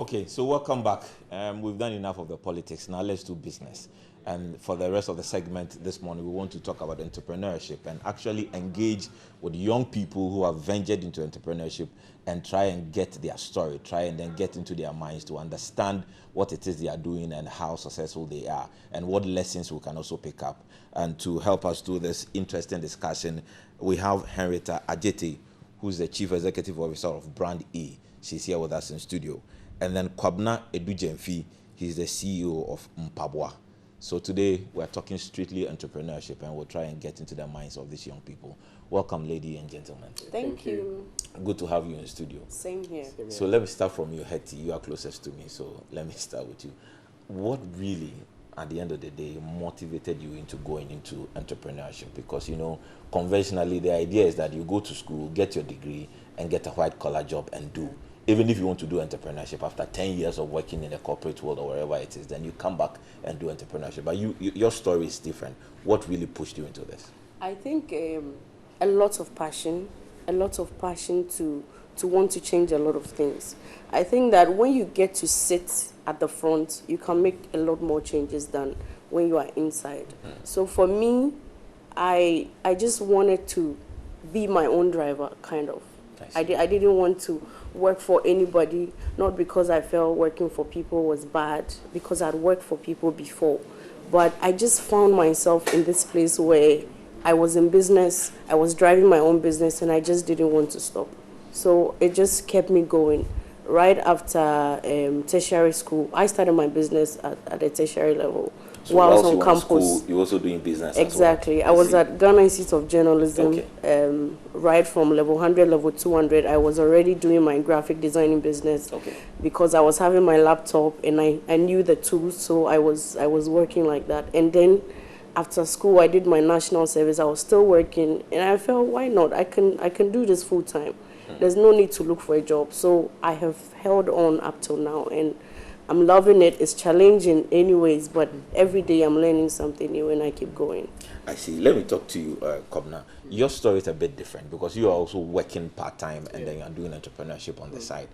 Okay, so welcome back. We've done enough of the politics. Now let's do business. And for the rest of the segment this morning, we want to talk about entrepreneurship and actually engage with young people who have ventured into entrepreneurship and try and get their story, try and then get into their minds to understand what it is they are doing and how successful they are and what lessons we can also pick up. And to help us do this interesting discussion, we have Henrietta Ajete, who's the Chief Executive Officer of Brand E. She's here with us in studio. And then Kwabna Edujemfi, he's the CEO of Papua. So today we're talking strictly entrepreneurship and we'll try and get into the minds of these young people. Welcome, ladies and gentlemen. Thank you. Good to have you in studio. Same here. So let me start from you, Hetty. You are closest to me, so let me start with you. What really, at the end of the day, motivated you into going into entrepreneurship? Because, you know, conventionally the idea is that you go to school, get your degree, and get a white-collar job and do. Even if you want to do entrepreneurship after 10 years of working in the corporate world or wherever it is, then you come back and do entrepreneurship. But your story is different. What really pushed you into this? I think a lot of passion to want to change a lot of things. I think that when you get to sit at the front, you can make a lot more changes than when you are inside. So for me, I just wanted to be my own driver, kind of. I didn't want to work for anybody, not because I felt working for people was bad, because I'd worked for people before. But I just found myself in this place where I was in business, I was driving my own business, and I just didn't want to stop. So it just kept me going. Right after tertiary school, I started my business at a tertiary level. So while I was on campus, campus, you also doing business. Exactly. As well. I was at Ghana Institute of Journalism. Okay. Right from level 100, level 200, I was already doing my graphic designing business. Okay. Because I was having my laptop and I knew the tools, so I was working like that. And then after school, I did my national service. I was still working, and I felt, why not? I can do this full time. There's no need to look for a job. So I have held on up till now, and I'm loving it. It's challenging anyways, but every day I'm learning something new and I keep going. I see. Let me talk to you, Kwabna. Your story is a bit different because you are also working part-time and then you're doing entrepreneurship on the side.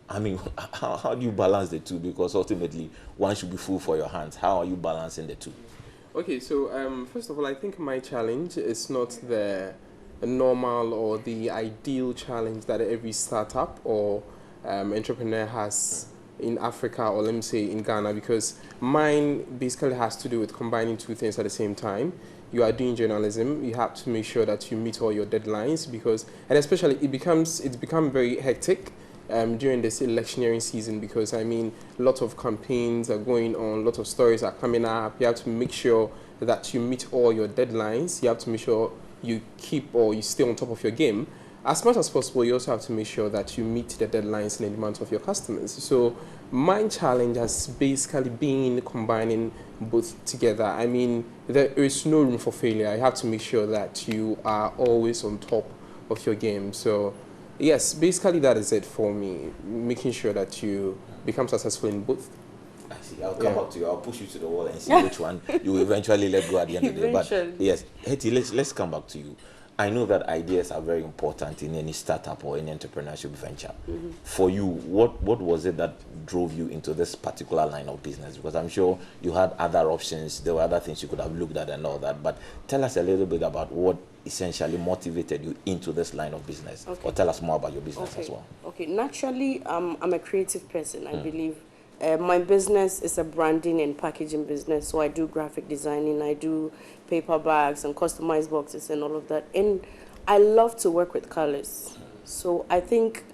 I mean, how do you balance the two? Because ultimately, one should be full for your hands. How are you balancing the two? Okay, so first of all, I think my challenge is not the normal or the ideal challenge that every startup or entrepreneur has in Africa, or let me say in Ghana, because mine basically has to do with combining two things at the same time. You are doing journalism, you have to make sure that you meet all your deadlines, because, and especially it's become very hectic during this electioneering season, because I mean, a lot of campaigns are going on, a lot of stories are coming up. You have to make sure that you meet all your deadlines. You have to make sure you keep or you stay on top of your game. As much as possible, you also have to make sure that you meet the deadlines and the demands of your customers. So my challenge has basically been combining both together. I mean, there is no room for failure. You have to make sure that you are always on top of your game. So yes, basically that is it for me, making sure that you become successful in both. I see. I'll come back to you. I'll push you to the wall and see which one you will eventually let go at the end of the day. But yes, Hetty, let's come back to you. I know that ideas are very important in any startup or any entrepreneurship venture. For you, what was it that drove you into this particular line of business? Because I'm sure you had other options. There were other things you could have looked at and all that. But tell us a little bit about what essentially motivated you into this line of business. Okay. Or tell us more about your business as well. Okay, naturally, I'm a creative person, I believe. My business is a branding and packaging business, so I do graphic designing, I do paper bags and customized boxes and all of that. And I love to work with colors. So I think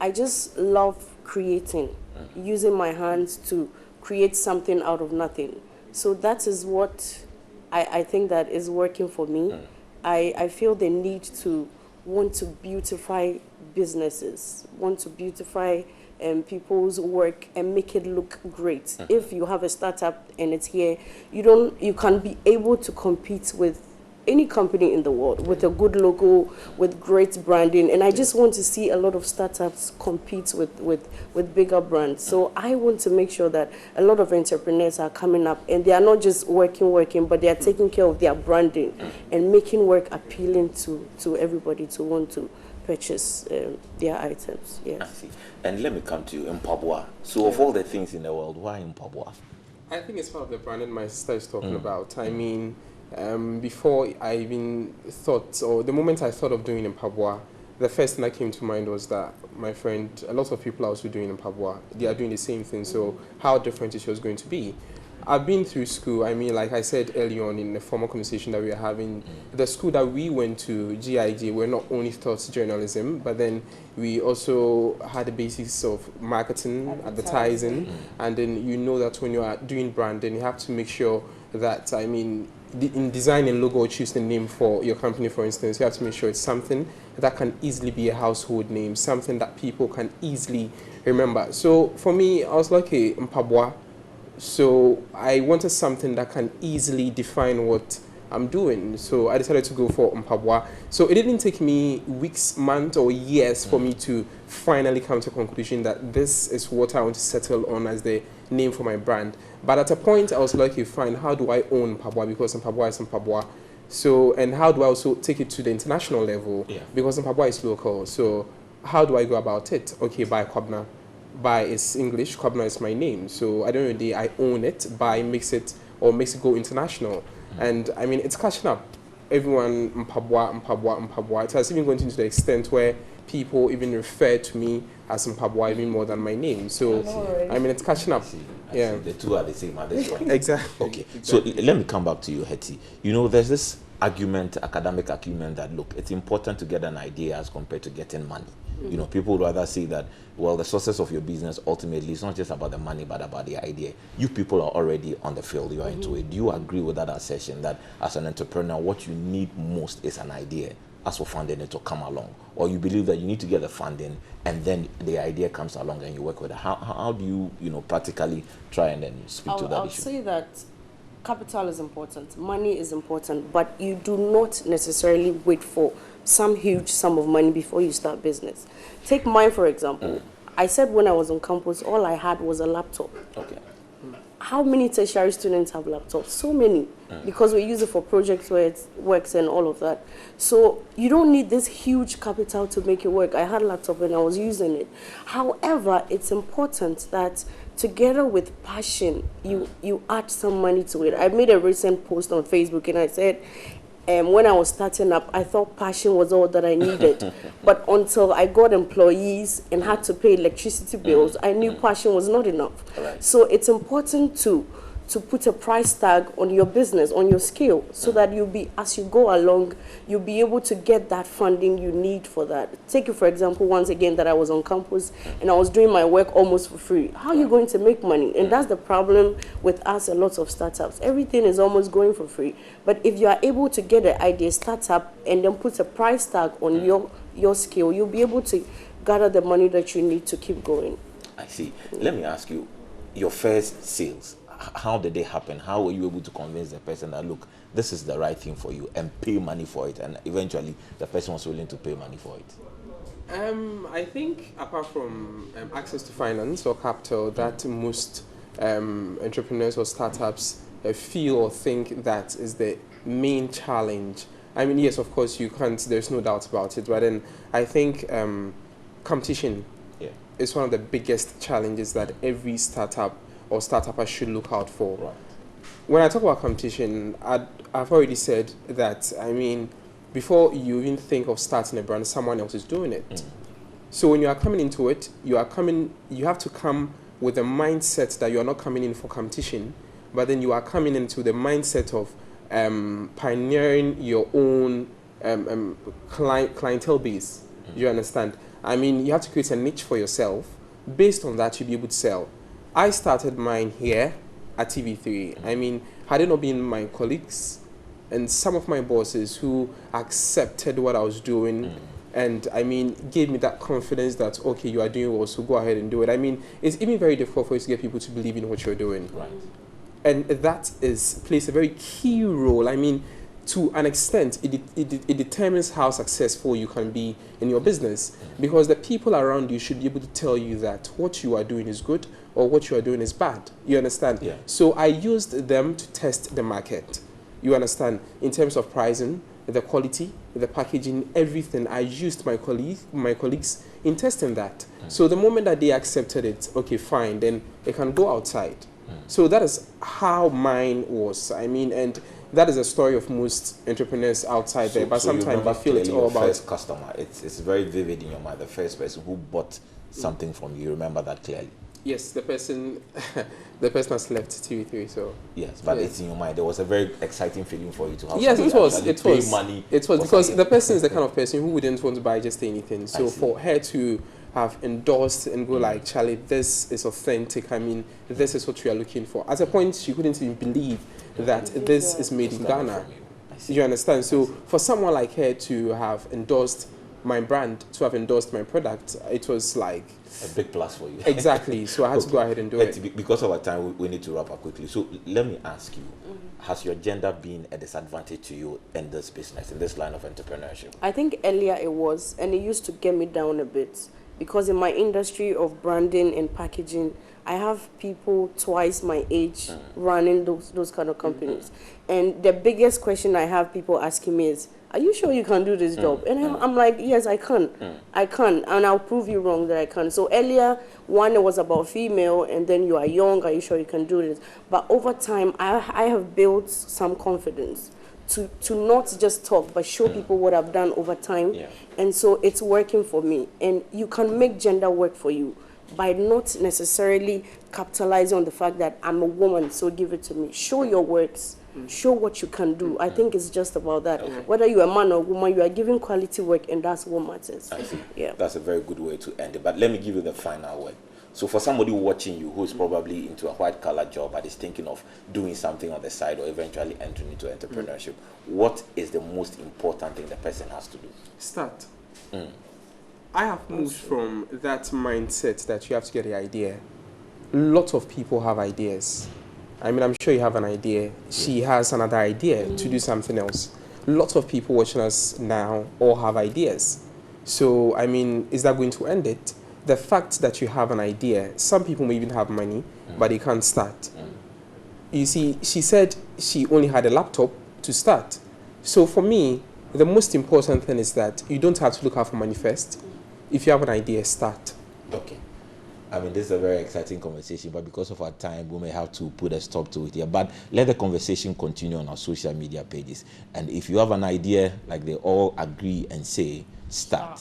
I just love creating, using my hands to create something out of nothing. So that is what I think that is working for me. I feel the need to want to beautify businesses, want to beautify people's work and make it look great. If you have a startup and it's here, you can be able to compete with any company in the world with a good logo, with great branding. And I just want to see a lot of startups compete with bigger brands. So I want to make sure that a lot of entrepreneurs are coming up and they are not just working, but they are taking care of their branding and making work appealing to everybody to want to purchase their items. Yes. I see. And let me come to you in Papua. So of all the things in the world, why in Papua? I think it's part of the branding my sister is talking about. I mean, before I even thought, or the moment I thought of doing in Papua, the first thing that came to mind was that, my friend, a lot of people are also doing in Papua. They are doing the same thing, so how different is yours going to be? I've been through school. I mean, like I said earlier on in the former conversation that we were having, the school that we went to, GIG, we're not only taught journalism, but then we also had the basics of marketing, advertising, and then you know that when you are doing branding, you have to make sure that, I mean, in designing logo or choosing a name for your company, for instance, you have to make sure it's something that can easily be a household name, something that people can easily remember. So for me, I was like, in Papua, so I wanted something that can easily define what I'm doing. So I decided to go for Papua. So it didn't take me weeks, months, or years for me to finally come to a conclusion that this is what I want to settle on as the name for my brand. But at a point, I was like, okay, fine, how do I own Papua? Because Papua is Papua. So, and how do I also take it to the international level? Yeah. Because Papua is local. So how do I go about it? Okay, by Kobna. By is English, Kobna is my name. So at the end of the day, I own it. By makes it go international. And I mean, it's catching up. Everyone, Mpabwa. It has even gone to the extent where people even refer to me as Mpabwa even more than my name. So, I mean, it's catching up. I see. The two are the same at this point. Exactly. Okay. So let me come back to you, Hetty. You know, there's this argument, academic argument, that look, it's important to get an idea as compared to getting money. You know, people would rather say that, well, the success of your business ultimately is not just about the money, but about the idea. You people are already on the field, you are into it. Do you agree with that assertion that as an entrepreneur, what you need most is an idea, as for funding it to come along? Or you believe that you need to get the funding and then the idea comes along and you work with it? How do you, you know, practically try and then speak to that issue? I'll say that capital is important, money is important, but you do not necessarily wait for some huge sum of money before you start business. Take mine, for example. I said when I was on campus, all I had was a laptop. Okay. How many tertiary students have laptops? So many, because we use it for projects where it works and all of that. So you don't need this huge capital to make it work. I had a laptop and I was using it. However, it's important that together with passion, you add some money to it. I made a recent post on Facebook and I said, when I was starting up, I thought passion was all that I needed. But until I got employees and had to pay electricity bills, I knew passion was not enough. Right. So it's important to put a price tag on your business, on your skill, so that you'll be, as you go along, you'll be able to get that funding you need for that. Take you, for example, once again, that I was on campus and I was doing my work almost for free. How are you going to make money? And that's the problem with us, a lot of startups. Everything is almost going for free. But if you are able to get an idea, start up, and then put a price tag on your skill, you'll be able to gather the money that you need to keep going. I see. Let me ask you, your first sales, how did they happen? How were you able to convince the person that, look, this is the right thing for you, and pay money for it, and eventually the person was willing to pay money for it? I think apart from access to finance or capital, that most entrepreneurs or startups feel or think that is the main challenge. I mean, yes, of course, you can't, there's no doubt about it, but then I think competition is one of the biggest challenges that every startup or startup should look out for. Right. When I talk about competition, I've already said that, I mean, before you even think of starting a brand, someone else is doing it. So when you are coming into it, you have to come with a mindset that you are not coming in for competition, but then you are coming into the mindset of pioneering your own clientele base. You understand? I mean, you have to create a niche for yourself. Based on that, you'll be able to sell. I started mine here at TV3. I mean, had it not been my colleagues and some of my bosses who accepted what I was doing and, I mean, gave me that confidence that, okay, you are doing well, so go ahead and do it. I mean, it's even very difficult for you to get people to believe in what you're doing. Right. And that plays a very key role. I mean, to an extent, it determines how successful you can be in your business, because the people around you should be able to tell you that what you are doing is good or what you are doing is bad. You understand? Yeah. So I used them to test the market. You understand? In terms of pricing, the quality, the packaging, everything. I used my colleagues in testing that. So the moment that they accepted it, okay, fine, then it can go outside. So that is how mine was. I mean, and that is a story of most entrepreneurs outside there. But sometimes I feel it's all about first customer. It's very vivid in your mind. The first person who bought something from you. You remember that clearly. Yes, the person has left TV3. So yes, but it's in your mind. There was a very exciting feeling for you to have. Yes, it was. Money. It was because the person is the kind of person who wouldn't want to buy just anything. So for her to have endorsed and go like, Charlie, this is authentic. I mean, this is what we are looking for. At a point, she couldn't even believe that this is made in Ghana. You understand? So for someone like her to have endorsed my brand, to have endorsed my product, it was like a big plus for you. Exactly. So I had to go ahead and do it. Because of our time, we need to wrap up quickly. So let me ask you, has your gender been a disadvantage to you in this business, in this line of entrepreneurship? I think earlier it was, and it used to get me down a bit, because in my industry of branding and packaging, I have people twice my age running those kind of companies. And the biggest question I have people asking me is, are you sure you can do this job? And I'm like, yes, I can. I can. And I'll prove you wrong that I can. So earlier, one, it was about female, and then you are young, are you sure you can do this? But over time, I have built some confidence to not just talk, but show people what I've done over time. Yeah. And so it's working for me. And you can make gender work for you by not necessarily capitalizing on the fact that I'm a woman, so give it to me. Show your works. Show what you can do. I think it's just about that. Okay. Whether you're a man or woman, you are giving quality work, and that's what matters. I see. Yeah. That's a very good way to end it. But let me give you the final word. So for somebody watching you who is probably into a white-collar job but is thinking of doing something on the side or eventually entering into entrepreneurship, what is the most important thing the person has to do? Start. I have moved from that mindset that you have to get the idea. Lots of people have ideas. I mean, I'm sure you have an idea. She has another idea to do something else. Lots of people watching us now all have ideas. So, I mean, is that going to end it? The fact that you have an idea, some people may even have money, but they can't start. You see, she said she only had a laptop to start. So for me, the most important thing is that you don't have to look out for money first. If you have an idea, start. Okay. I mean, this is a very exciting conversation, but because of our time, we may have to put a stop to it here. But let the conversation continue on our social media pages. And if you have an idea, like they all agree and say, start.